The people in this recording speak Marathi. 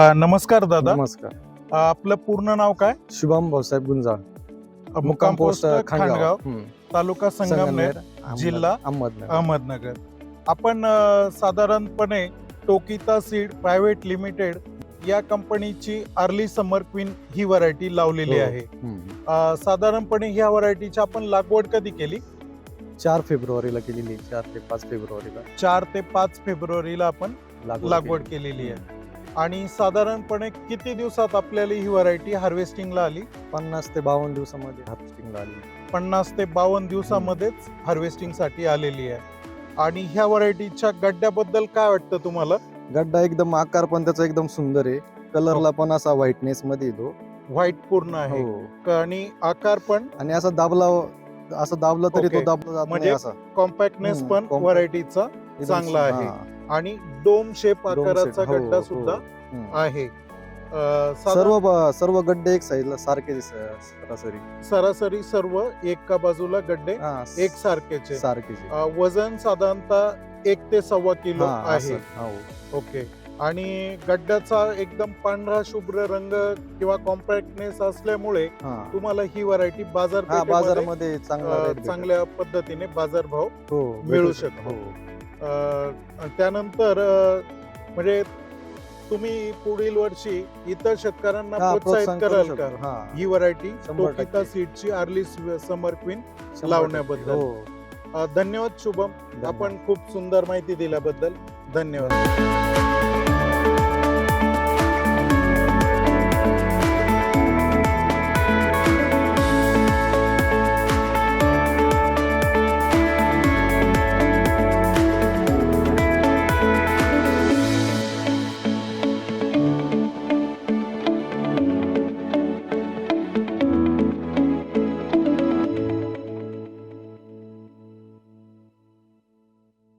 नमस्कार दादा. नमस्कार. आपलं पूर्ण नाव काय? शुभम भाऊसाहेब गुंजाळ, मुक्काम पोस्ट खांडगाव, हम्म. तालुका संगमनेर, जिल्हा अहमदनगर. अहमदनगर. आपण साधारणपणे टोकिता सीड प्रायव्हेट लिमिटेड या कंपनीची अर्ली समर क्वीन ही व्हरायटी लावलेली हो. आहे. हम्म. साधारणपणे ह्या व्हरायटीची आपण लागवड कधी केली? 4 फेब्रुवारीला केलेली, 4 ते 5 फेब्रुवारीला 4 ते 5 फेब्रुवारीला आपण लागवड केलेली आहे. आणि साधारणपणे किती दिवसात आपल्याला ही व्हरायटी हार्वेस्टिंगला आली? 50 ते 52 दिवसामध्ये हार्वेस्टिंगला आली. 50 ते 52 दिवसामध्येच हार्वेस्टिंग साठी आलेली आहे. आणि ह्या व्हरायटीच्या गड्ड्याबद्दल काय वाटतं तुम्हाला? गड्डा एकदम आकार पण त्याचा एकदम सुंदर आहे. कलरला पण असा व्हाईटनेस मध्ये येतो. व्हाईट पूर्ण आहे हो. आणि आकार पण आणि असं दाबलं तरी ओके. तो दाबला जात म्हणजे नाही असा. कॉम्पॅक्टनेस पण compact. व्हरायटीचा एकदम चांगला आहे. हा. आणि डोम शेप Dome आकाराचा set. हो, गड्डा हो. सुद्धा हम्म. आहे. साधारण सर्व गड्डे एक साईडला सारखे सरासरी. सरासरी सर्व एका बाजूला गड्डे हा, एक सारखेचे. सारखेचे. वजन साधारणतः 1 ते 1.25 किलो हा, आहे. असं. हो. ओके. आणि गड्ड्याचा एकदम पांढरा शुभ्र रंग किंवा कॉम्पॅक्टनेस असल्यामुळे हा. तुम्हाला ही व्हरायटी हा, बाजारपेठेमध्ये बाजारामध्ये चांगला rate भेटेल. चांगल्या पद्धतीने बाजारभाव हो, मिळू भेटू शकतो. हो. त्यानंतर म्हणजे तुम्ही पुढील वर्षी इतर शेतकऱ्यांना हा, प्रोत्साहित प्रोत्साहन करू कराल शकतो. का हा, ही व्हरायटी 100% टोकिता सीडची अर्ली समर क्वीन 100% लावण्याबद्दल? हो. धन्यवाद शुभम. धन्यवाद. आपण खूप सुंदर माहिती दिल्याबद्दल धन्यवाद.